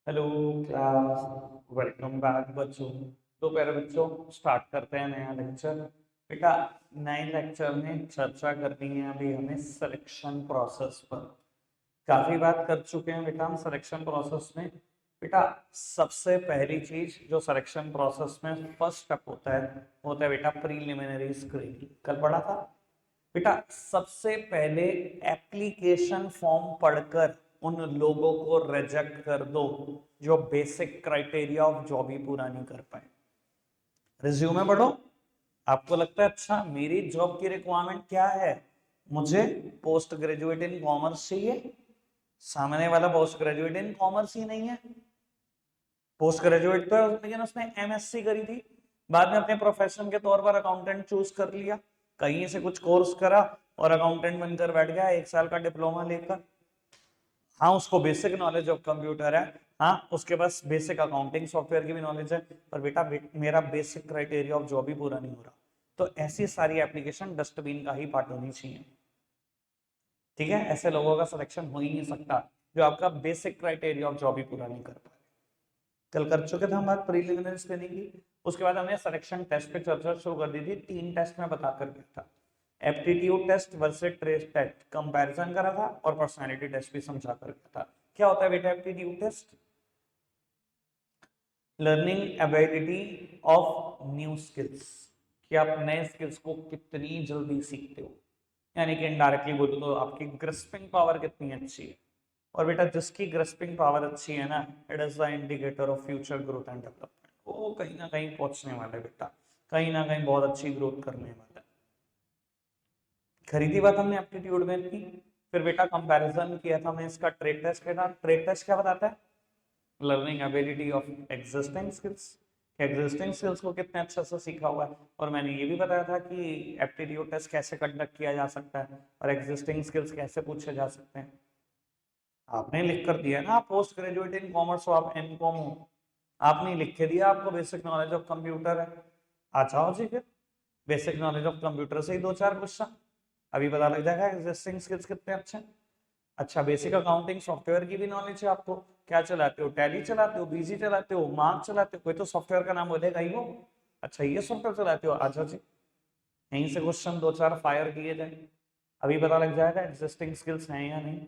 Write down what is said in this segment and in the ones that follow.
Hello class, welcome back बच्चों। तो प्यारे बच्चों, स्टार्ट करते हैं नया लेक्चर। बेटा, नए लेक्चर में चर्चा करनी है अभी हमें सिलेक्शन प्रोसेस पर। काफी बात कर चुके हैं बेटा हम सिलेक्शन प्रोसेस में। बेटा, सबसे पहली चीज जो सिलेक्शन प्रोसेस में फर्स्ट स्टेप होता है बेटा प्रीलिमिनरी स्क्रीनिंग। कल पढ़ा था बेटा। सबसे पहले एप्लीकेशन फॉर्म पढ़कर उन लोगों को रिजेक्ट कर दो जो बेसिक क्राइटेरिया ऑफ जॉब ही पूरा नहीं कर पाए। रिज्यूमे पढ़ो। आपको लगता है अच्छा मेरी जॉब की रिक्वायरमेंट क्या है, मुझे पोस्ट ग्रेजुएट इन कॉमर्स चाहिए। सामने वाला पोस्ट ग्रेजुएट इन कॉमर्स ही नहीं है। पोस्ट ग्रेजुएट तो है लेकिन उसने एमएससी करी थी, बाद में अपने प्रोफेशन के तौर पर अकाउंटेंट चूज कर लिया, कहीं से कुछ कोर्स करा और अकाउंटेंट बनकर बैठ गया 1 साल का डिप्लोमा लेकर। हाँ, उसको बेसिक नॉलेज ऑफ कंप्यूटर है, हाँ उसके पास बेसिक अकाउंटिंग सॉफ्टवेयर की भी नॉलेज है, पर बेटा मेरा बेसिक क्राइटेरिया ऑफ जॉब ही पूरा नहीं हो रहा। तो ऐसी सारी एप्लीकेशन डस्टबिन का ही पार्ट होनी चाहिए। ठीक है, ऐसे लोगों का सिलेक्शन हो ही नहीं सकता जो आपका बेसिक क्राइटेरिया ऑफ जॉब ही पूरा नहीं कर पाए। कल कर चुके थे हम बात प्रीलिमिनरी स्क्रीनिंग की। उसके बाद हमने सिलेक्शन टेस्ट पे चर्चा शुरू कर दी थी। 3 टेस्ट में बताकर गया था, aptitude test versus trace test comparison करा था और पर्सनालिटी टेस्ट भी समझा कर गया था। क्या होता है बेटा aptitude test? Learning ability of new skills, कि आप नए स्किल्स को कितनी जल्दी सीखते हो। यानी कि इनडायरेक्टली बोलूं तो आपकी ग्रिस्पिंग पावर कितनी अच्छी है। और बेटा जिसकी ग्रिस्पिंग पावर अच्छी है ना, it is the indicator of future growth and development. वो कहीं ना कहीं पहुंचने वाला है बेटा, कहीं ना कहीं बहुत अच्छी ग्रोथ करने वाला है। खरीदी बात हमने एप्टीट्यूड में की। फिर बेटा कंपैरिजन किया था हमने इसका ट्रेड टेस्ट के साथ। ट्रेड टेस्ट क्या बताता है? Learning ability of existing skills, existing skills को कितने अच्छे से सीखा हुआ है। और मैंने ये भी बताया था कि एप्टीट्यूड टेस्ट कैसे कंडक्ट किया जा सकता है और एग्जिस्टिंग स्किल्स कैसे पूछे जा सकते हैं। आपने लिख कर दिया ना, पोस्ट ग्रेजुएट इन कॉमर्स हो, आप एम कॉम हो, आपने लिख के दिया आपको बेसिक नॉलेज ऑफ कंप्यूटर है। आ जाओ जी फिर, बेसिक नॉलेज ऑफ कंप्यूटर से ही 2 4 क्वेश्चन अभी पता लग जाएगा एग्जिस्टिंग स्किल्स कितने अच्छे हैं। अच्छा, बेसिक अकाउंटिंग सॉफ्टवेयर की भी नॉलेज है आपको। क्या चलाते हो? टैली चलाते हो, बीजी चलाते हो, मार्क चलाते हो, कोई तो सॉफ्टवेयर का नाम बोलेगा ही वो। अच्छा ये सॉफ्टवेयर चलाते हो, अच्छा जी। यहीं से क्वेश्चन 2 4 फायर किए जाए, अभी पता लग जाएगा एग्जिस्टिंग स्किल्स हैं या नहीं।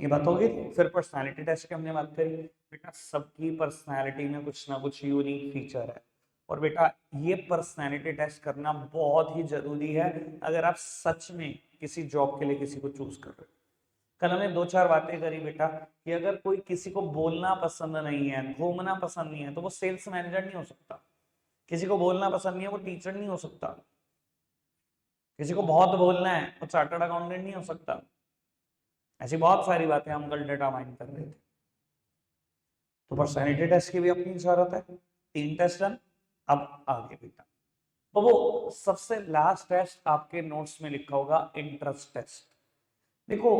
ये बात होगी। फिर पर्सनालिटी टेस्ट की हमने बात करी। बेटा सबकी पर्सनालिटी में कुछ ना कुछ यूनिक फीचर है, और बेटा ये पर्सनालिटी टेस्ट करना बहुत ही जरूरी है अगर आप सच में किसी जॉब के लिए किसी को चूज कर रहे हो। कल हमने 2 4 बातें करी बेटा कि अगर कोई किसी को बोलना पसंद नहीं है, घूमना पसंद नहीं है, तो वो सेल्स मैनेजर नहीं हो सकता। किसी को बोलना पसंद नहीं है वो टीचर नहीं हो सकता। किसी को बहुत बोलना है वो चार्टर्ड अकाउंटेंट नहीं हो सकता। ऐसी बहुत सारी बातें हम कल डेटा माइन कर रहे थे। तो पर्सनैलिटी टेस्ट की भी अपनी जरूरत है। 3 टेस्ट डन। अब आगे बेटा, तो वो सबसे लास्ट टेस्ट आपके नोट्स में लिखा होगा इंटरेस्ट टेस्ट। देखो,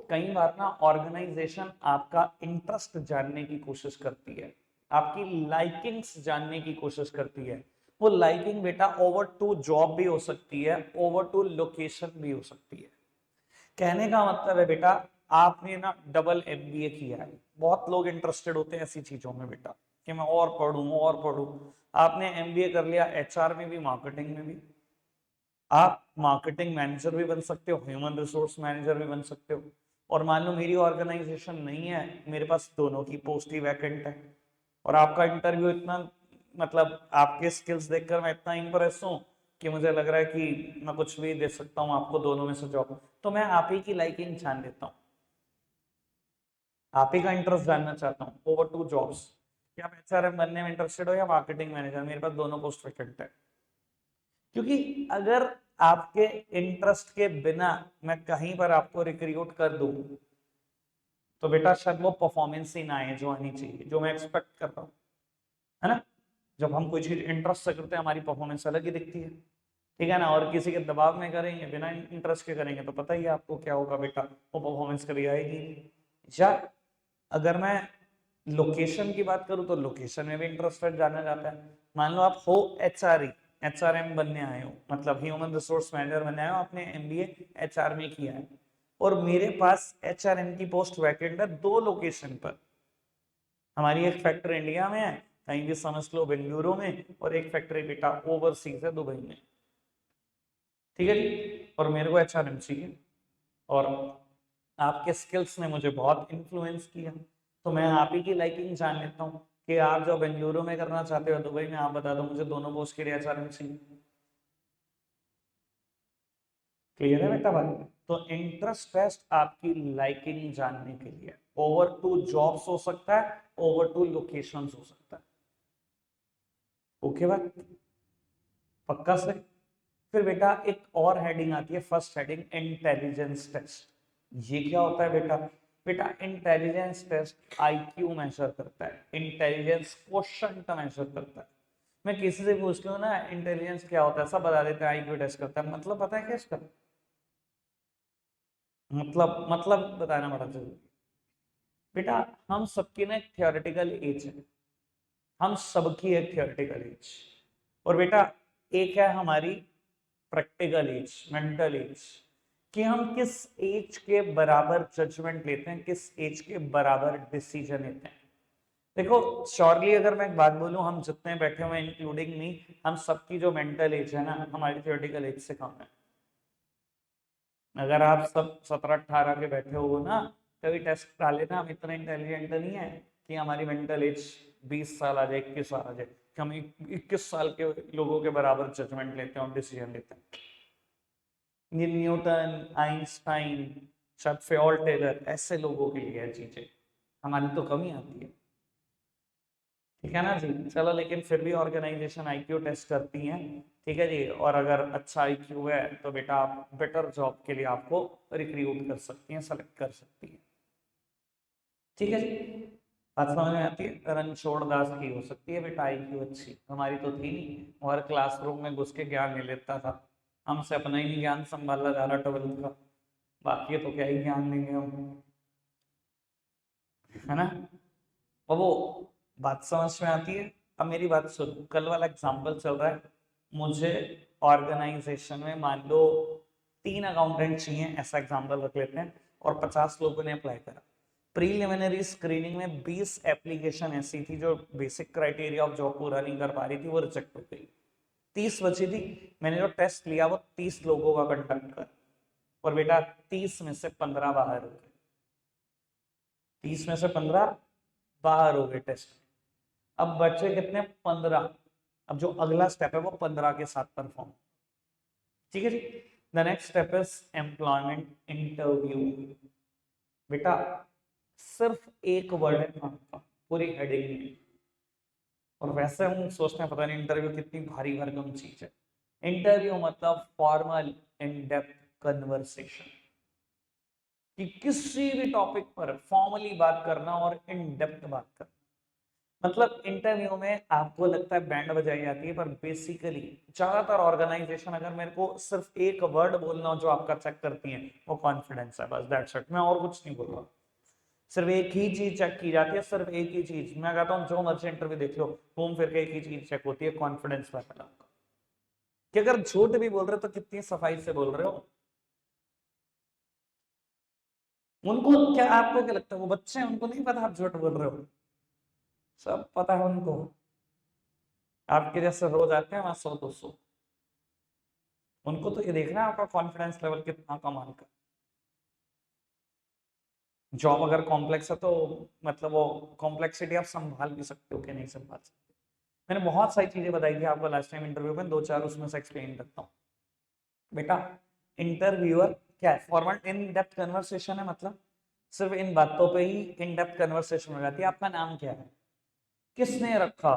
कई बार ना ऑर्गेनाइजेशन आपका इंटरेस्ट जानने की कोशिश करती है, आपकी लाइकिंग्स जानने की कोशिश करती है। वो लाइकिंग बेटा ओवर टू जॉब भी हो सकती है, ओवर टू लोकेशन भी हो सकती है। कहने का मतलब है बेटा, आपने ना डबल एमबीए किया है। बहुत लोग इंटरेस्टेड होते हैं ऐसी चीजों में बेटा कि मैं और पढ़ूं और पढ़ूं। आपने एमबीए कर लिया एचआर में भी, मार्केटिंग में भी। आप मार्केटिंग मैनेजर भी बन सकते हो, ह्यूमन रिसोर्स मैनेजर भी बन सकते हो। और मान लो मेरी ऑर्गेनाइजेशन नहीं है, मेरे पास दोनों की पोस्ट ही वैकेंट है, और आपका इंटरव्यू इतना, मतलब आपके स्किल्स देखकर मैं इतना इंप्रेस हूं कि मुझे लग रहा है कि मैं कुछ भी दे सकता हूं आपको दोनों में से जॉब, तो मैं आप ही की लाइकिंग छान लेता हूँ। आप ही का इंटरेस्ट जानना चाहता हूँ ओवर टू जॉब्स, कि आप एचआरएम बनने में इंटरेस्टेड हो या मार्केटिंग मैनेजर, मेरे पास दोनों पोस्ट वैकेंट है। क्योंकि अगर आपके इंटरेस्ट के बिना मैं कहीं पर आपको रिक्रूट कर दूं, तो बेटा शायद वो परफॉर्मेंस ही ना आए जो आनी चाहिए, जो मैं एक्सपेक्ट कर रहा हूँ, है ना। जब हम कोई चीज इंटरेस्ट से करते हैं हमारी परफॉर्मेंस अलग ही दिखती है, ठीक है ना। और किसी के दबाव में करेंगे, बिना इंटरेस्ट के करेंगे, तो पता ही है आपको क्या होगा बेटा, वो परफॉर्मेंस कभी आएगी नहीं। या अगर मैं लोकेशन की बात करूं तो लोकेशन में भी इंटरेस्टेड जाना जाता है। मान लो आप हो एचआर, एचआरएम बनने आए हो, मतलब ह्यूमन रिसोर्स मैनेजर बनने आए हो, आपने एमबीए एचआर में किया है, और मेरे पास HRM की पोस्ट वैकेंट है 2 लोकेशन पर। हमारी एक फैक्ट्री इंडिया में है, कहीं भी समझ लो बेंगलुरु में, और एक फैक्ट्री बेटा ओवरसीज है दुबई में। ठीक है जी, और मेरे को HRM चाहिए, और आपके स्किल्स ने मुझे बहुत इन्फ्लुएंस किया, तो मैं आप ही की लाइकिंग जान लेता हूँ कि आप जो बेंगलुरु में करना चाहते हो दुबई में, आप बता दो मुझे दोनों पोस्ट के लिए HRM चाहिए। क्लियर है बेटा बात? तो इंटरेस्ट टेस्ट आपकी लाइकिंग जानने के लिए, ओवर टू जॉब्स हो सकता है, ओवर टू लोकेशंस हो सकता है। ओके बात, पक्का से? फिर बेटा एक और हेडिंग आती है, फर्स्ट हेडिंग इंटेलिजेंस टेस्ट। ये क्या होता है बेटा? बेटा इंटेलिजेंस टेस्ट आईक्यू मेजर करता है, इंटेलिजेंस क्वोशंट मेजर करता है। मैं किसी से पूछ लूं ना इंटेलिजेंस क्या होता है, सब बता देते हैं आईक्यू टेस्ट करता है, मतलब पता है क्या इसका? मतलब बताना बड़ा जरूरी है बेटा। हम सबकी ना एक थियोरेटिकल एज है, हम सबकी एक थियोरेटिकल एज, और बेटा एक है हमारी प्रैक्टिकल एज, मेंटल एज, कि हम किस एज के बराबर जजमेंट लेते हैं, किस एज के बराबर डिसीजन लेते हैं। देखो श्योरली अगर मैं एक बात बोलूं, हम जितने बैठे हुए इंक्लूडिंग मी, हम सबकी जो मेंटल एज है ना हमारी थियोरेटिकल एज से कम है। अगर आप सब 17-18 के बैठे हो ना, कभी टेस्ट डाले ना, हम इतना इंटेलिजेंट नहीं है कि हमारी मेंटल एज 20 साल आ जाए, 21 साल आ जाए, कि हम 21 साल के लोगों के बराबर जजमेंट लेते हैं और डिसीजन लेते हैं। ये न्यूटन, आइंस्टाइन, शायद फ्योल टेलर, ऐसे लोगों के लिए है चीजें, हमारी तो कमी आती है। ठीक है ना जी? चलो, लेकिन फिर भी ऑर्गेनाइजेशन आईक्यू टेस्ट करती हैं। ठीक है जी, और अगर अच्छा आईक्यू है तो बेटा आप बेटर जॉब के लिए आपको रिक्रूट कर सकती हैं, सेलेक्ट कर सकती हैं। ठीक है जी, बात समझ में आती है? रणछोड़ दास की हो सकती है बेटा आईक्यू अच्छी, हमारी तो थी नहीं, और क्लासरूम में घुस के ज्ञान ले लेता था, हमसे अपना ही नहीं ज्ञान संभाला जा रहा 12th का, बाकी तो क्या ही ज्ञान लेंगे हम, है ना? और वो बात समझ में आती है? अब मेरी बात सुनो, कल वाला एग्जाम्पल चल रहा है, मुझे ऑर्गेनाइजेशन में मान लो 3 अकाउंटेंट चाहिए, ऐसा एग्जाम्पल रख लेते हैं, और 50 लोगों ने अप्लाई करा। प्रीलिमिनरी स्क्रीनिंग में 20 एप्लीकेशन ऐसी थी जो बेसिक क्राइटेरिया ऑफ जॉब पूरा नहीं कर पा रही थी, वो रिजेक्ट हो गई। 30 बची थी, मैंने जो टेस्ट लिया वो 30 लोगों का कंडक्ट कर, और बेटा 30 में से 15 बाहर हो गए, 30 में से 15 बाहर हो गए टेस्ट में। अब बचे कितने? 15। अब जो अगला स्टेप है वो 15 के साथ परफॉर्म। ठीक है जी, the next step is employment interview. बेटा सिर्फ एक वर्ड है आपका पूरी हेडिंग में, और वैसे हम सोचते हैं पता नहीं इंटरव्यू कितनी भारी भरकम चीज है। इंटरव्यू मतलब फॉर्मल इन डेप्थ कन्वर्सेशन, कि किसी भी टॉपिक पर फॉर्मली बात करना और इन डेप्थ बात करना। मतलब इंटरव्यू में आपको लगता है बैंड बजाई जाती है, पर बेसिकली ज्यादातर ऑर्गेनाइजेशन अगर मेरे को सिर्फ एक वर्ड बोलना हो जो आपका चेक करती है, वो कॉन्फिडेंस है, बस दैट्स इट। मैं और कुछ नहीं बोल रहा, सिर्फ एक ही चीज चेक की जाती है, सिर्फ एक ही चीज। मैं कहता हूँ जो मर्जी इंटरव्यू देख लो, घूम फिर के एक ही चीज चेक होती है, कॉन्फिडेंस लेवल आपका, कि अगर झूठ भी बोल रहे हो तो कितनी सफाई से बोल रहे हो। उनको क्या, आपको क्या लगता है वो बच्चे हैं, उनको नहीं पता आप झूठ बोल रहे हो? सब पता है उनको, आपके जैसे रोज आते हैं वहां 100-200, उनको तो ये देखना है आपका कॉन्फिडेंस लेवल कितना कमाल का। जॉब अगर कॉम्प्लेक्स है तो मतलब वो कॉम्प्लेक्सिटी आप संभाल भी सकते हो कि नहीं संभाल सकते। मैंने बहुत सारी चीजें बताई थी आपको लास्ट टाइम इंटरव्यू में, 2-4 उसमें से एक्सप्लेन करता हूँ। बेटा इंटरव्यूअर क्या है? फॉर्मल इन डेप्थ कन्वर्सेशन है, मतलब सिर्फ इन बातों पे ही इन डेप्थ कन्वर्सेशन हो जाती है। आपका नाम क्या है, किसने रखा,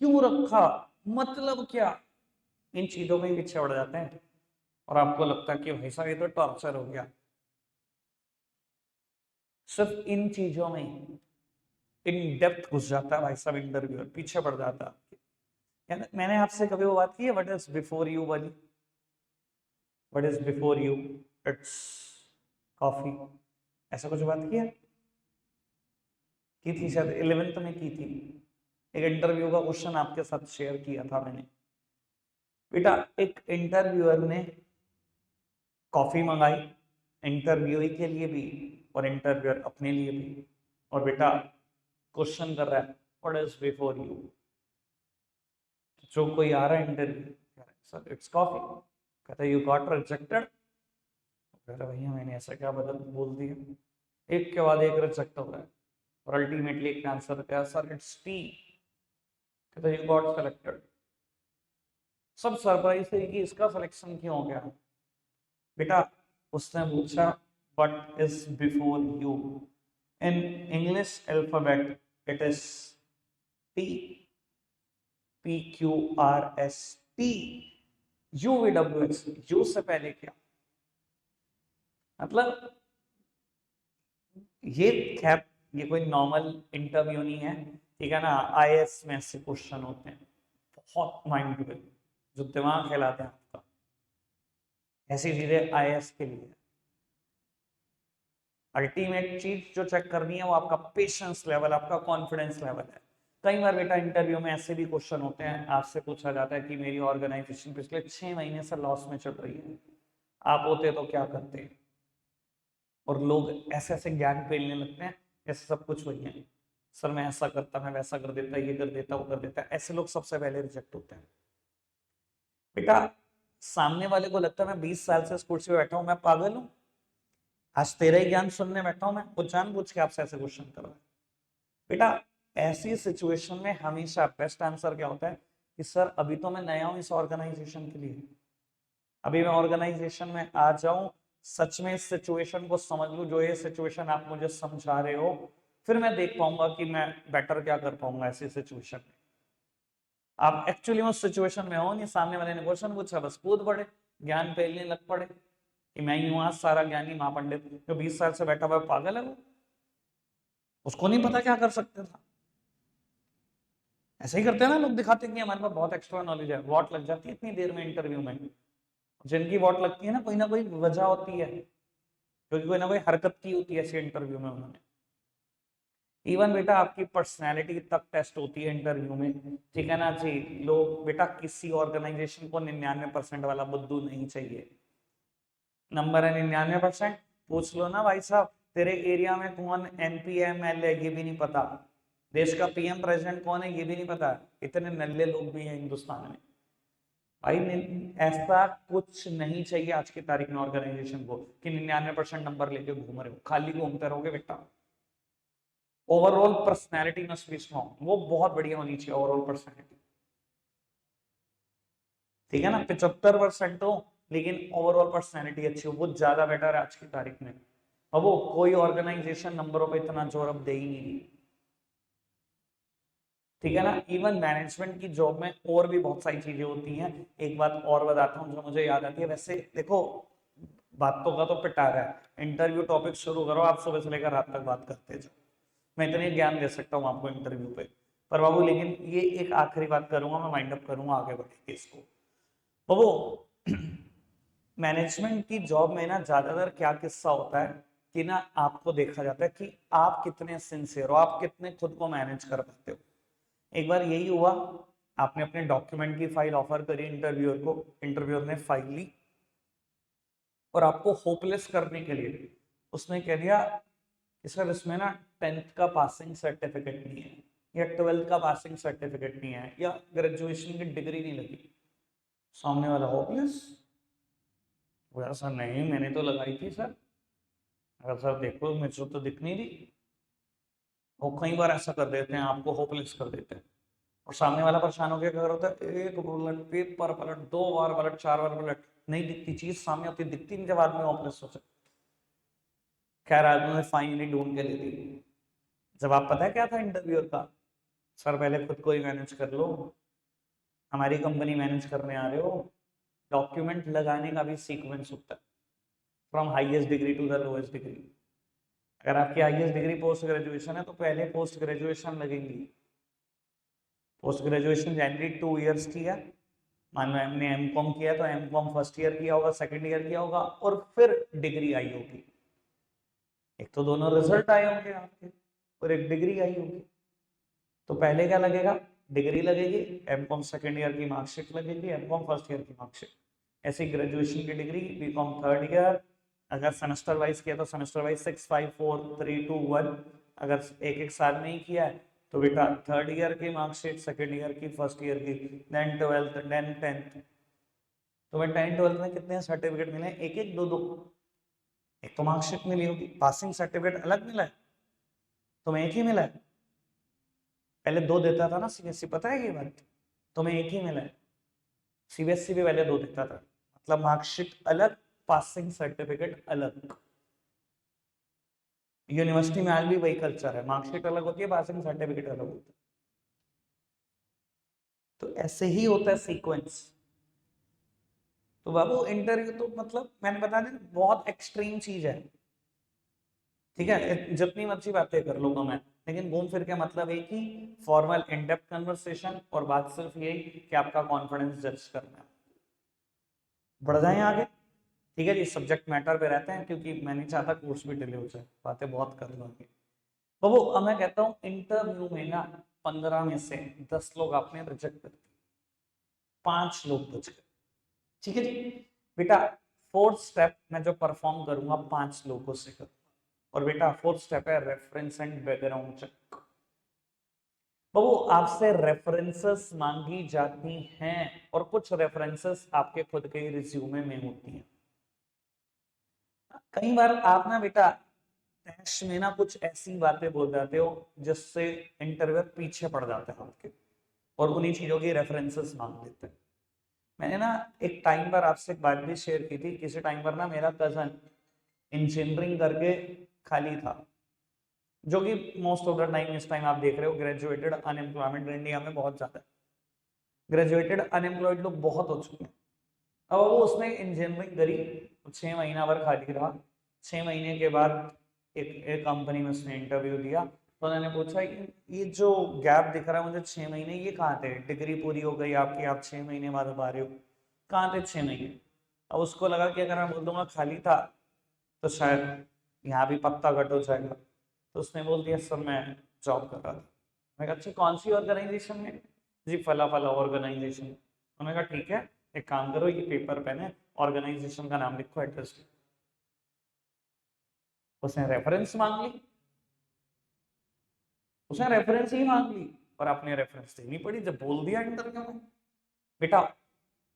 क्यों रखा, मतलब क्या, इन चीजों में ही पीछे उड़ जाते हैं, और आपको लगता है कि भाई साहब ये तो टॉर्चर हो गया। सिर्फ इन चीजों में इन डेप्थ घुस जाता है भाई साहब इंटरव्यूअर, पीछे पड़ जाता है आपके। मैंने आपसे कभी वो बात की है, व्हाट इज बिफोर यू वाली? What is before you? It's coffee, ऐसा कुछ बात की है? की थी शायद 11th में की थी, एक इंटरव्यू का क्वेश्चन आपके साथ शेयर किया था मैंने। बेटा एक इंटरव्यूअर ने कॉफी मंगाई, इंटरव्यूई के लिए भी और इंटरव्यूअर अपने लिए भी। और बेटा क्वेश्चन कर रहा है व्हाट इज बिफोर यू, जो कोई आ रहा है इंटरव्यू, सर इट्स कॉफी, कहता है यू गॉट रिजेक्टेड, कह रहा भैया मैंने ऐसा क्या बदल बोल दिया, एक के बाद एक रिजेक्ट हो रहा है, और अल्टीमेटली एक आंसर क्या, सर इट्स टी, कहता है यू गॉट सेलेक्टेड। सब सरप्राइज थे कि इसका सिलेक्शन क्यों हो गया। बेटा उसने पूछा what is before you, in English alphabet it is T, P Q R S T, you V W x, you से पहले क्या, मतलब ये खैर ये कोई नॉर्मल इंटरव्यू नहीं है, ठीक है ना, आईएएस में ऐसे क्वेश्चन होते हैं बहुत माइंड ब्लोइंग, जो दिमाग हिलाते हैं आपका, ऐसी चीजें आईएएस के लिए। अल्टीमेट चीज जो चेक करनी है वो आपका पेशेंस लेवल, आपका कॉन्फिडेंस लेवल है। कई बार बेटा इंटरव्यू में ऐसे भी क्वेश्चन होते हैं, आपसे पूछा जाता है कि मेरी ऑर्गेनाइजेशन पिछले 6 महीने से लॉस में चल रही है, आप होते तो क्या करते, और लोग ऐसे ऐसे ज्ञान फैलने लगते हैं ऐसे सब कुछ वही है, सर मैं ऐसा करता, मैं वैसा कर देता, ये कर देता, वो कर देता, ऐसे लोग सबसे पहले रिजेक्ट होते हैं। बेटा सामने वाले को लगता है मैं 20 साल से इस कुर्सी पे बैठा हूं, मैं पागल हूं, आज तेरा ही ज्ञान सुनने बैठा हूं मैं, वो जानबूझ के आपसे ऐसे क्वेश्चन कर रहा है। बेटा ऐसी सिचुएशन में हमेशा बेस्ट आंसर क्या होता है कि सर अभी तो मैं नया हूं इस ऑर्गेनाइजेशन के लिए, अभी मैं ऑर्गेनाइजेशन में आ जाऊं, सच में इस सिचुएशन को समझ लूं, जो ये सिचुएशन आप मुझे समझा रहे हो, फिर मैं देख पाऊंगा कि मैं बेटर क्या कर पाऊंगा ऐसी सिचुएशन में। आप एक्चुअली उस सिचुएशन में हो नहीं, सामने वाले ने क्वेश्चन पूछा, बस कूद पड़े, ज्ञान फैलने लग पड़े कि मैं ही हूं आज सारा ज्ञानी महापंडित, जो 20 साल से बैठा हुआ पागल है वो, उसको नहीं पता क्या कर सकते था। ऐसे ही करते हैं ना लोग, दिखाते हैं कि हमारे पास बहुत एक्स्ट्रा नॉलेज है, वॉट लग जाती है इतनी देर में इंटरव्यू में, जिनकी वॉट लगती है ना कोई वजह होती है, क्योंकि कोई ना कोई हरकत की होती है ऐसे इंटरव्यू में उन्होंने। इवन बेटा आपकी पर्सनैलिटी तक टेस्ट होती है इंटरव्यू में, ठीक है ना जी। लोग बेटा किसी ऑर्गेनाइजेशन को 99% वाला बुद्धू नहीं चाहिए, नंबर है 99%, पूछ लो ना भाई साहब तेरे एरिया में कौन एमपी एमएलए ये भी नहीं पता, देश का पीएम प्रेसिडेंट कौन है ये भी नहीं पता, इतने नल्ले लोग भी हैं हिंदुस्तान में भाई। ऐसा कुछ नहीं चाहिए आज की तारीख में ऑर्गेनाइजेशन को कि 99% नंबर लेके घूम रहे हो, खाली घूमते रहोगे बेटा। Overall personality must be strong, वो बहुत बढ़िया होनी चाहिए ओवरऑल पर्सनैलिटी, ठीक है ना। 75% हो लेकिन ओवरऑल पर्सनैलिटी अच्छी हो, वो ज्यादा बेटर है आज की तारीख में। अब वो कोई ऑर्गेनाइजेशन नंबरों पे इतना जोर अब दे ही नहीं रही, ठीक है ना। इवन मैनेजमेंट की जॉब में और भी बहुत सारी चीजें होती हैं, एक बात और बताता हूँ जो मुझे याद आती है। वैसे देखो बातों का तो पिटारा है, इंटरव्यू टॉपिक शुरू करो आप सुबह से लेकर रात तक बात करते जाओ, मैं इतने ज्ञान दे सकता हूँ आपको इंटरव्यू पे, पर बाबू लेकिन ये एक आखिरी बात करूंगा, मैं वाइंड अप करूंगा, आगे बढ़ेंगे इसको। बाबू मैनेजमेंट की जॉब में ना ज्यादातर क्या किस्सा होता है कि ना आपको देखा जाता है कि आप कितने सिंसियर हो, आप कितने खुद को मैनेज कर पाते हो। एक बार यही हुआ, आपने अपने डॉक्यूमेंट की फाइल ऑफर करी इंटरव्यूअर को, इंटरव्यूअर ने फाइल ली और आपको होपलेस करने के लिए उसने कह दिया कि सर इसमें ना 10th का पासिंग सर्टिफिकेट नहीं है, या 12th का पासिंग सर्टिफिकेट नहीं है, या ग्रेजुएशन की डिग्री नहीं लगी। सामने वाला होपलेस, वो सर नहीं मैंने तो लगाई थी सर, अगर सर देखो मुझे तो दिख नहीं रही। वो कई बार ऐसा कर देते हैं, आपको होपलेस कर देते हैं, और सामने वाला परेशान हो गया, क्या होता है एक पलट पेपर पलट, 2 बार पलट, 4 बार पलट, नहीं दिखती चीज सामने होती, दिखती नहीं जब आदमी होपलेस हो जाए। खैर आदमी ने फाइनली ढूंढ के ले ली। जवाब पता है क्या था इंटरव्यूअर का, सर पहले खुद को ही मैनेज कर लो, हमारी कंपनी मैनेज करने आ रहे हो, डॉक्यूमेंट लगाने का भी सीक्वेंस होता है, from highest degree to the lowest degree. अगर आपकी हाईएस्ट डिग्री पोस्ट ग्रेजुएशन है तो पहले पोस्ट ग्रेजुएशन लगेगी। पोस्ट ग्रेजुएशन जनरली 2 इयर्स की है, मान लो हमने एमकॉम किया तो एमकॉम फर्स्ट ईयर किया होगा, सेकंड ईयर किया होगा, और फिर डिग्री आई होगी। एक तो दोनों रिजल्ट आए होंगे आपके और एक डिग्री आई होगी, तो पहले क्या लगेगा, डिग्री लगेगी, एमकॉम सेकंड ईयर की मार्कशीट लगेगी, एमकॉम फर्स्ट ईयर की मार्कशीट, ऐसी ग्रेजुएशन की डिग्री, बीकॉम थर्ड ईयर, अगर सेमेस्टर वाइज किया तो सेमेस्टर वाइज 6 5 4 3 2 1। अगर एक एक साल में ही किया है तो बेटा थर्ड ईयर की मार्कशीट, सेकेंड ईयर की, फर्स्ट ईयर की, देन ट्वेल्थ, देन टेंथ। तो मैं 10 12 में कितने सर्टिफिकेट मिले? एक एक दो दो। एक तो मार्कशीट मिली होगी, पासिंग सर्टिफिकेट अलग मिला है, तुम्हें एक ही मिला है। पहले दो देता था ना सीबीएसई, पता है ये बात? तुम्हें एक ही मिला है। सीबीएसई भी पहले दो देता था, मतलब मार्कशीट अलग, पासिंग सर्टिफिकेट अलग। यूनिवर्सिटी में आज भी वही कल्चर है, मार्कशीट अलग होती है, पासिंग सर्टिफिकेट अलग होता है। तो ऐसे ही होता है सीक्वेंस। तो बाबू इंटरव्यू तो मतलब मैंने बता दिया बहुत एक्सट्रीम चीज है, ठीक है, जितनी मर्जी बातें कर लूंगा मैं, लेकिन घूम फिर के मतलब एक ही, फॉर्मल इन डेप्थ कन्वर्सेशन, और बात सिर्फ यही कि आपका कॉन्फिडेंस जज करना है। बढ़ जाए आगे, ठीक है जी, सब्जेक्ट मैटर पे रहते हैं क्योंकि मैं नहीं चाहता कोर्स भी डिले हो जाए, बातें बहुत कर लूंगी। तो वो अब मैं कहता हूँ इंटरव्यू में ना 15 में से 10 लोग आपने रिजेक्ट कर दिए, 5 लोग बच गए, ठीक है जी। बेटा फोर्थ स्टेप मैं जो परफॉर्म करूंगा 5 लोगों से करूंगा, और बेटा फोर्थ स्टेप है रेफरेंस एंड बैकग्राउंड चेक। वो आपसे रेफरेंसेस मांगी जाती हैं, और कुछ रेफरेंसेस आपके खुद के रिज्यूमे में होती हैं। कई बार आप ना बेटा टेस्ट में ना कुछ ऐसी बातें बोल जाते हो जिससे इंटरव्यू पीछे पड़ जाते हैं आपके, और उन्हीं चीजों की रेफरेंसेस मांग लेते हैं। मैंने ना एक टाइम पर आपसे एक बात भी शेयर की थी, किसी टाइम पर ना मेरा कजन इंजीनियरिंग करके खाली था, जो कि मोस्ट ऑफ द टाइम इस टाइम आप देख रहे हो ग्रेजुएटेड अनएम्प्लॉयमेंट इंडिया में बहुत ज्यादा है, ग्रेजुएटेड अनएम्प्लॉयड लोग बहुत हो चुके हैं। अब वो उसने इंजीनियरिंग करी, 6 महीना भर खाली रहा, 6 महीने के बाद एक कंपनी में उसने इंटरव्यू दिया, तो उन्होंने पूछा ये जो गैप दिख रहा है मुझे 6 महीने, ये कहाँ थे? डिग्री पूरी हो गई आपकी, आप 6 महीने बाद अब आ रहे हो, कहाँ थे 6 महीने? अब उसको लगा कि अगर मैं बोल दूंगा खाली था तो शायद यहाँ भी पत्ता कट हो जाएगा, तो उसने बोल दिया सर मैं जॉब कर रहा था। मैं कहा अच्छा कौन सी ऑर्गेनाइजेशन में? जी फला फला ऑर्गेनाइजेशन। उन्होंने कहा ठीक है, एक काम करो, ये पेपर पेन है, ऑर्गेनाइजेशन का नाम लिखो, एड्रेस लिखो। उसने रेफरेंस मांग ली, उसने रेफरेंस ही मांग ली, और आपने रेफरेंस देनी पड़ी जब बोल दिया इंटरव्यू में। बेटा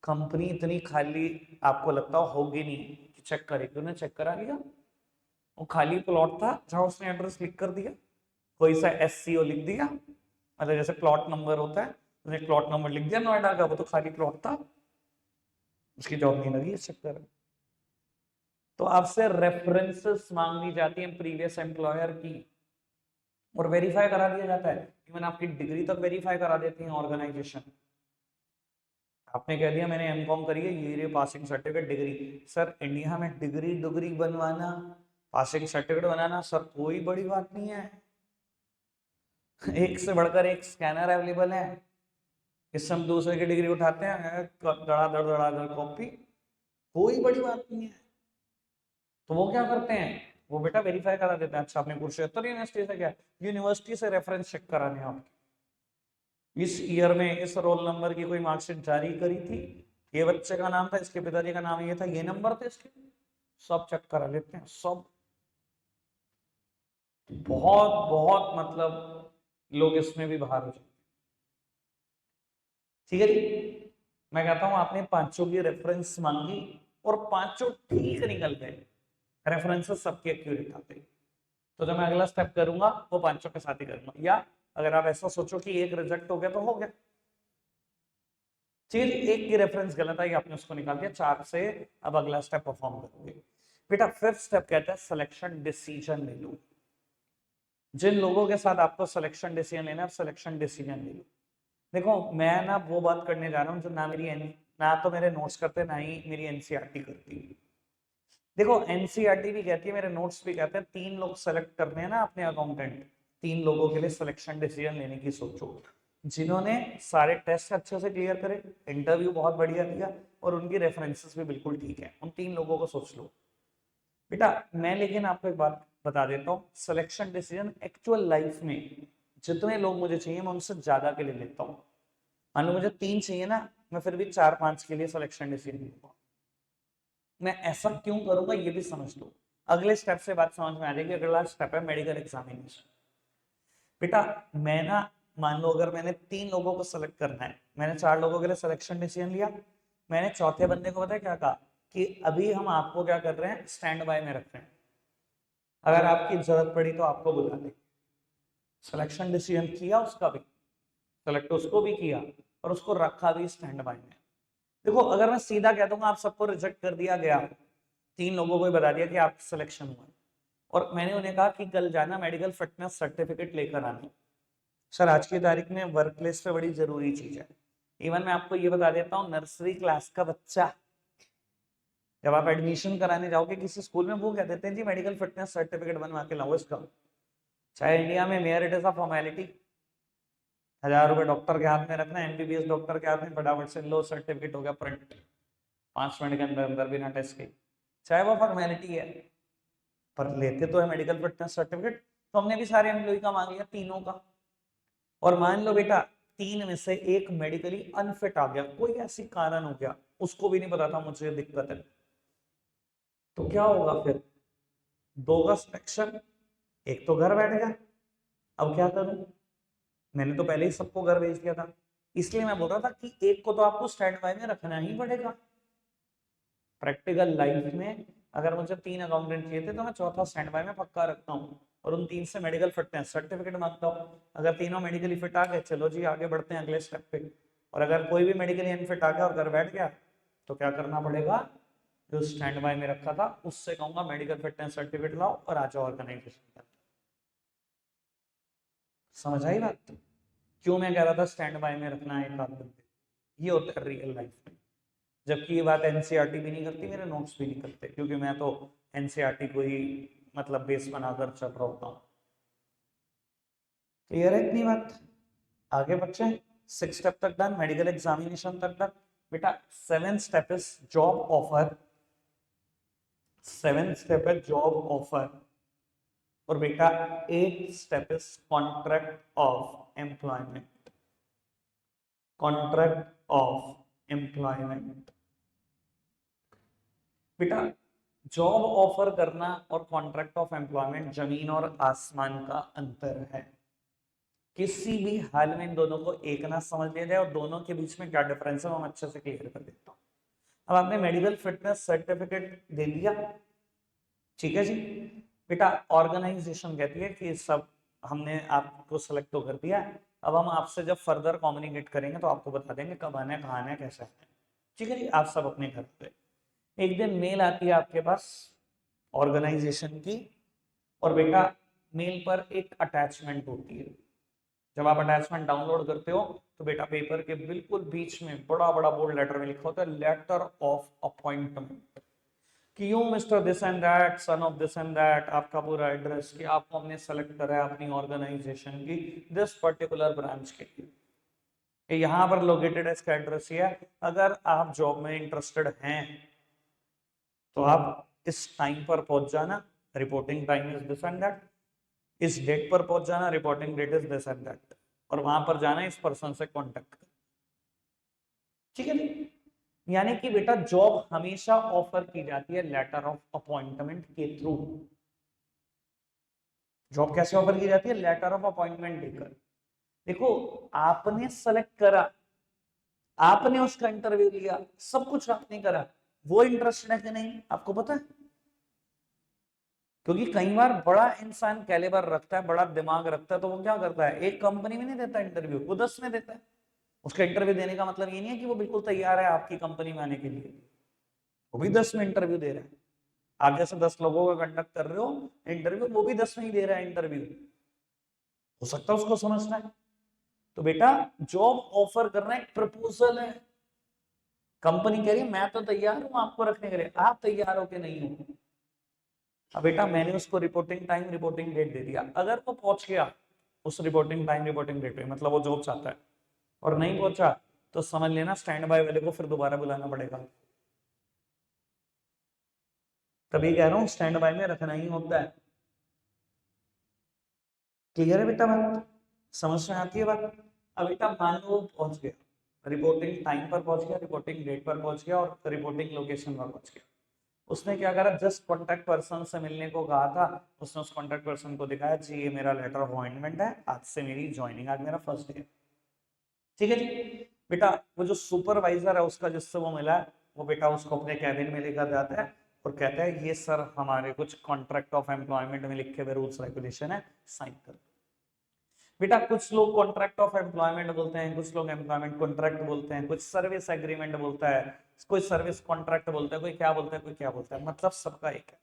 कंपनी इतनी खाली आपको लगता होगी नहीं कि चेक करेगी, उन्हें चेक करा लिया, वो खाली प्लॉट था जहां उसने एड्रेस लिख कर दिया, कोई सा एससीओ लिख दिया, मतलब जैसे प्लॉट नंबर होता है, उसने प्लॉट नंबर लिख दिया नोएडा का, वो तो खाली प्लॉट था, उसकी जॉब नहीं लगी इस चक्कर में। तो आपसे रेफरेंसेस मांगी जाती है प्रीवियस एम्प्लॉयर की, और वेरीफाई करा दिया जाता है, इवन आपकी डिग्री तक वेरीफाई करा देती है ऑर्गेनाइजेशन। आपने कह दिया मैंने एमकॉम करी है, ये रे passing certificate degree, sir India में डिग्री डिग्री बनवाना, पासिंग सर्टिफिकेट बनाना सर कोई बड़ी बात नहीं है, एक से बढ़कर एक स्कैनर अवेलेबल है, इससे हम दूसरे की डिग्री उठाते हैं, धड़ाधड़ कॉपी, कोई बड़ी बात नहीं है। तो वो क्या करते हैं, वो बेटा वेरीफाई करा देते हैं, अच्छा आपने कुरुक्षेत्र यूनिवर्सिटी से, क्या यूनिवर्सिटी से रेफरेंस चेक कराने आपके, इस ईयर में इस रोल नंबर की कोई मार्कशीट जारी करी थी, ये बच्चे का नाम था, इसके पिताजी का नाम ये था, ये नंबर थे इसके, सब चेक करा लेते हैं सब। बहुत बहुत मतलब लोग इसमें भी बाहर हो जाते हैं, ठीक है जी। मैं कहता हूं आपने पांचों की रेफरेंस मांगी और पांचों ठीक निकल गए, रेफरेंसेस सबके एक्यूरेट आते हैं, तो जब मैं अगला स्टेप करूंगा वो पांचों के साथ ही करूंगा, या अगर आप ऐसा सोचो कि एक रिजेक्ट हो गया तो हो गया, ठीक है, एक की रेफरेंस गलत आई आपने उसको निकाल दिया, 4 से अब अगला स्टेप परफॉर्म करोगे। बेटा फिफ्थ स्टेप कहता है सिलेक्शन डिसीजन ले लो। जिन लोगों के साथ आपको सिलेक्शन डिसीजन लेना है, सिलेक्शन डिसीजन ले लो। देखो मैं ना वो बात करने जा रहा हूँ जो ना ना तो मेरे नोट्स करते, ना ही मेरी एनसीईआरटी करती। देखो एनसीईआरटी भी कहती है, मेरे नोट्स भी कहते हैं, 3 लोग सेलेक्ट करने हैं ना अपने अकाउंटेंट, 3 लोगों के लिए सिलेक्शन डिसीजन लेने की सोचो, जिन्होंने सारे टेस्ट अच्छे से क्लियर करे, इंटरव्यू बहुत बढ़िया दिया, और उनकी रेफरेंसेस भी बिल्कुल ठीक है, उन 3 लोगों को सोच लो। बेटा मैं लेकिन आपको एक बात बता देता हूँ, सिलेक्शन डिसीजन एक्चुअल लाइफ में जितने लोग मुझे चाहिए मैं उनसे ज्यादा के लिए लेता हूँ। मान लो मुझे 3 चाहिए ना, मैं फिर भी 4 5 के लिए सिलेक्शन डिसीजन लूंगा। मैं ऐसा क्यों करूंगा ये भी समझ लो। अगले स्टेप से बात समझ में आ जाएगी। अगला स्टेप है मेडिकल एग्जामिनेशन। बेटा मैं ना, मान लो अगर मैंने 3 लोगों को सेलेक्ट करना है, मैंने 4 लोगों के लिए सिलेक्शन डिसीजन लिया, मैंने चौथे बंदे को पता है क्या कहा कि अभी हम आपको क्या कर रहे हैं, स्टैंड बाय में रख रहे हैं, अगर आपकी जरूरत पड़ी तो आपको बुला लें। सिलेक्शन डिसीजन किया उसका भी, सेलेक्ट उसको भी किया और उसको रखा भी स्टैंड बाय में। देखो अगर मैं सीधा कह दूंगा आप सबको रिजेक्ट कर दिया गया, 3 लोगों को ही बता दिया कि आप सिलेक्शन हुआ, और मैंने उन्हें कहा कि कल जाना मेडिकल फिटनेस सर्टिफिकेट लेकर आना। सर आज की तारीख में वर्क प्लेस पे बड़ी जरूरी चीज है। इवन मैं आपको ये बता देता हूँ, नर्सरी क्लास का बच्चा जब आप एडमिशन कराने जाओगे किसी स्कूल में, वो कह देते हैं जी मेडिकल फिटनेस सर्टिफिकेट बनवा के लाओ इसका। चाहे इंडिया में mayor it is a formality, 1000 रुपए डॉक्टर के हाथ में रखना, एमबीबीएस डॉक्टर के हाथ में, फटाफट से लो सर्टिफिकेट हो गया प्रिंट 5 मिनट के अंदर अंदर बिना टेस्ट के, चाहे वो फॉर्मेलिटी है, पर लेते तो है मेडिकल फिटनेस सर्टिफिकेट। तो हमने भी सारे एम्प्लॉय का मांग लिया, तीनों का। और मान लो बेटा 3 में से एक मेडिकली अनफिट आ गया, कोई ऐसी कारण हो गया, उसको भी नहीं पता था मुझे दिक्कत है, तो क्या होगा फिर? 2 का सिलेक्शन, एक तो घर बैठ गया। अब क्या करूं? मैंने तो पहले ही सबको घर भेज दिया था, इसलिए मैं बोल रहा था कि एक को तो आपको स्टैंड बाय में रखना ही पड़ेगा। प्रैक्टिकल लाइफ में अगर मुझे 3 अकाउंटेंट चाहिए थे तो मैं चौथा स्टैंड बाय में पक्का रखता हूँ, और उन 3 से मेडिकल फिटनेस सर्टिफिकेट मांगता हूँ। अगर तीनों मेडिकली फिट आ गए, चलो जी आगे बढ़ते हैं अगले स्टेप पे। और अगर कोई भी मेडिकली अनफिट आ गया और घर बैठ गया, तो क्या करना पड़ेगा? जो स्टैंड बाय में रखा था उससे कहूंगा मेडिकल फिटनेस सर्टिफिकेट लाओ और आ जाओ ऑर्गेनाइजेशन। समझ आई बात? क्यों मैं कह रहा था स्टैंड बाय में रखना है एक आध बंदे, ये होता है रियल लाइफ में। जबकि ये बात एनसीईआरटी भी नहीं करती, मेरे नोट्स भी नहीं करते, क्योंकि मैं तो एनसीईआरटी को ही मतलब बेस बनाकर चल रहा होता हूँ। क्लियर है इतनी बात? आगे बच्चे 6 स्टेप तक डन, मेडिकल एग्जामिनेशन तक डन। बेटा 7 step is job offer. 7 step है जॉब ऑफर। और बेटा 8 step is contract of employment. Contract of employment. बेटा जॉब ऑफर करना और कॉन्ट्रैक्ट ऑफ एम्प्लॉयमेंट जमीन और आसमान का अंतर है। किसी भी हाल में इन दोनों को एक ना समझ लिया जाए, और दोनों के बीच में क्या डिफरेंस है वो मैं अच्छे से क्लियर कर देता हूँ। अब आपने मेडिकल फिटनेस सर्टिफिकेट दे दिया, ठीक है जी। बेटा ऑर्गेनाइजेशन कहती है कि सब हमने आपको सेलेक्ट तो कर दिया है, अब हम आपसे जब फर्दर कम्युनिकेट करेंगे तो आपको बता देंगे कब आना है, कहाँ आना है, कैसे आना है। ठीक है जी, आप सब अपने घर पे। एक दिन मेल आती है आपके पास ऑर्गेनाइजेशन की, और बेटा मेल पर एक अटैचमेंट होती है। जब आप अटैचमेंट डाउनलोड करते हो तो बेटा पेपर के बिल्कुल बीच में बड़ा बड़ा बोल्ड लेटर में लिखा होता है लेटर ऑफ अपॉइंटमेंट, कि you mister this and that son of this and that, आपका पूरा एड्रेस कि आपको हमने सेलेक्ट करा है अपनी ऑर्गेनाइजेशन की दिस पर्टिकुलर ब्रांच के लिए, यहाँ पर लोकेटेड है, इसका एड्रेस ये है। अगर आप जॉब में इंटरेस्टेड हैं तो आप इस टाइम पर पहुंच जाना, reporting time is this and that, इस डेट पर पहुंच जाना, reporting date is this and that, और वहां पर जाना, इस पर्सन से कांटेक्ट करना। ठीक है, यानी कि बेटा जॉब हमेशा ऑफर की जाती है लेटर ऑफ अपॉइंटमेंट के थ्रू। जॉब कैसे ऑफर की जाती है? लेटर ऑफ अपॉइंटमेंट देकर। देखो आपने सेलेक्ट करा, आपने उसका इंटरव्यू लिया, सब कुछ आपने करा, वो इंटरेस्टेड है कि नहीं आपको पता है? क्योंकि कई बार बड़ा इंसान कैलिबर रखता है, बड़ा दिमाग रखता है, तो वो क्या करता है, एक कंपनी में नहीं देता इंटरव्यू, वो 10 में देता है। उसका इंटरव्यू देने का मतलब ये नहीं है कि वो बिल्कुल तैयार है आपकी कंपनी में आने के लिए, वो भी 10 में इंटरव्यू दे रहा है। आप जैसे 10 लोगों का कंडक्ट कर रहे हो इंटरव्यू, वो भी 10 में ही दे रहा है इंटरव्यू, हो सकता है उसको समझना है। तो बेटा जॉब ऑफर करना एक प्रपोजल है। कंपनी कह रही है मैं तो तैयार हूं आपको रखने के लिए, आप तैयार हो कि नहीं हो? अब बेटा मैंने उसको रिपोर्टिंग टाइम रिपोर्टिंग डेट दे दिया, अगर वो पहुंच गया उस रिपोर्टिंग टाइम रिपोर्टिंग डेट पे, मतलब वो जॉब चाहता है, और नहीं पहुंचा तो समझ लेना स्टैंड बाय वाले को फिर दोबारा बुलाना पड़ेगा। तभी कह रहा हूं स्टैंड बाय में रखना ही होता है। क्लियर है बेटा बात? समझ में आती है बात? अब बेटा मान लो पहुंच गया, रिपोर्टिंग टाइम पर पहुंच गया, रिपोर्टिंग डेट पर पहुंच गया, और रिपोर्टिंग लोकेशन पर पहुंच गया। उसने क्या करा, जस्ट कॉन्टेक्ट पर्सन से मिलने को कहा था, उसने उस कॉन्टेक्ट पर्सन को दिखाया जी ये मेरा लेटर ऑफ अपॉइंटमेंट है, आज से मेरी ज्वाइनिंग, आज मेरा फर्स्ट डे। ठीक है जी। बेटा वो जो सुपरवाइजर है उसका जिससे वो मिला है, वो बेटा उसको अपने कैबिन में लेकर जाता है और कहता है ये सर हमारे कुछ कॉन्ट्रैक्ट ऑफ एम्प्लॉयमेंट में लिखे हुए रूल्स रेगुलेशन है, साइन कर। बेटा कुछ लोग कॉन्ट्रैक्ट ऑफ एम्प्लॉयमेंट बोलते हैं, कुछ लोग एम्प्लॉयमेंट कॉन्ट्रैक्ट बोलते हैं, कुछ सर्विस एग्रीमेंट बोलता है, कोई सर्विस कॉन्ट्रैक्ट बोलता है, कोई क्या बोलता है, कोई क्या बोलता है, मतलब सबका एक है,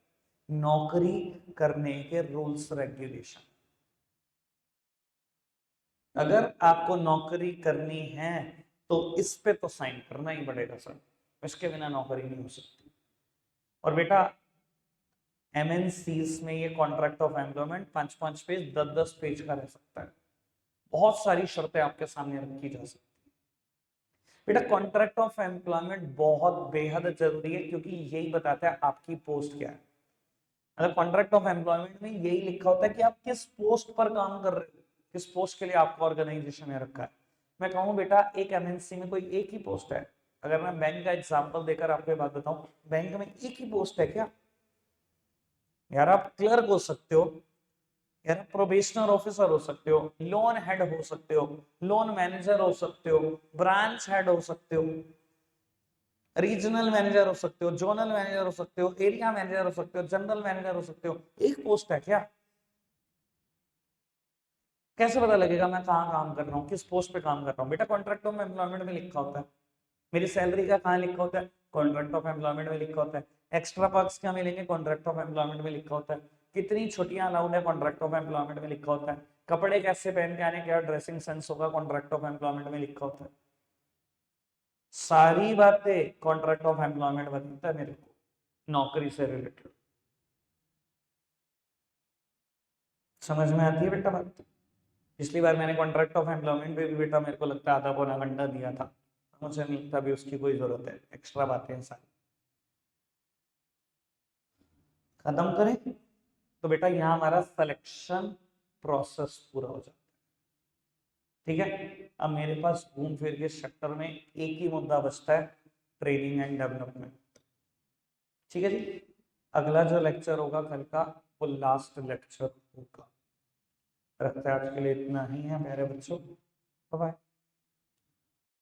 नौकरी करने के रूल्स रेगुलेशन। अगर आपको नौकरी करनी है तो इस पे तो साइन करना ही पड़ेगा सर, इसके बिना नौकरी नहीं हो सकती। और बेटा एमएनसीज में ये contract of employment 5-5 page 10-10 page का रह सकता है, बहुत सारी शर्तें आपके सामने रखी जा सकती है। बेटा कॉन्ट्रैक्ट ऑफ एम्प्लॉयमेंट बहुत बेहद जरूरी है क्योंकि यही बताता है आपकी पोस्ट क्या है। मतलब कॉन्ट्रैक्ट ऑफ एम्प्लॉयमेंट में यही लिखा होता है कि आप किस पोस्ट पर काम कर रहे हो, किस पोस्ट के लिए आपको ऑर्गेनाइजेशन में रखा है। मैं कहूँ बेटा एक एमएनसी में कोई एक ही पोस्ट है, अगर मैं बैंक का एग्जांपल देकर आपको बात बताऊं, बैंक में एक ही पोस्ट है क्या यार, आप क्लर्क हो सकते हो यार, आप प्रोबेशनर ऑफिसर हो सकते हो, लोन हेड हो सकते हो, लोन मैनेजर हो सकते हो, ब्रांच हेड हो सकते हो, रीजनल मैनेजर हो सकते हो, जोनल मैनेजर हो सकते हो, एरिया मैनेजर हो सकते हो, जनरल मैनेजर हो सकते हो, एक पोस्ट है क्या। कैसे पता लगेगा मैं कहाँ काम कर रहा हूँ, किस पोस्ट पे काम कर रहा हूँ, बेटा कॉन्ट्रैक्ट ऑफ एम्प्लॉयमेंट में लिखा होता है। मेरी सैलरी का कहाँ लिखा होता है, कॉन्ट्रैक्ट ऑफ एम्प्लॉयमेंट में लिखा होता है। एक्स्ट्रा पर्क्स क्या मिलेंगे, कॉन्ट्रैक्ट ऑफ एम्प्लॉयमेंट में लिखा होता है। कितनी छुट्टियां अलाउड है, कॉन्ट्रैक्ट ऑफ एम्प्लॉयमेंट में लिखा होता है। कपड़े कैसे पहन के आने, क्या ड्रेसिंग सेंस होगा, कॉन्ट्रैक्ट ऑफ एम्प्लॉयमेंट में लिखा होता है। सारी बातें कॉन्ट्रैक्ट ऑफ एम्प्लॉयमेंट बताता है मेरे को, नौकरी से रिलेटेड। समझ में आती है बेटा बात। पिछली बार मैंने कॉन्ट्रैक्ट ऑफ एम्प्लॉयमेंट पे भी बेटा मेरे को लगता है आधा पौना घंटा दिया था, मुझे नहीं लगता भी उसकी कोई जरूरत है, एक्स्ट्रा बातें सारी खत्म करें। तो बेटा यहाँ हमारा सिलेक्शन प्रोसेस पूरा हो जाता है। ठीक है, अब मेरे पास घूम फिर के सेक्टर में एक ही मुद्दा बचता है, ट्रेनिंग एंड डेवलपमेंट। ठीक है जी, अगला जो लेक्चर होगा कल का वो लास्ट लेक्चर होगा। रखते हैं आज के लिए इतना ही है मेरे बच्चों, बाय।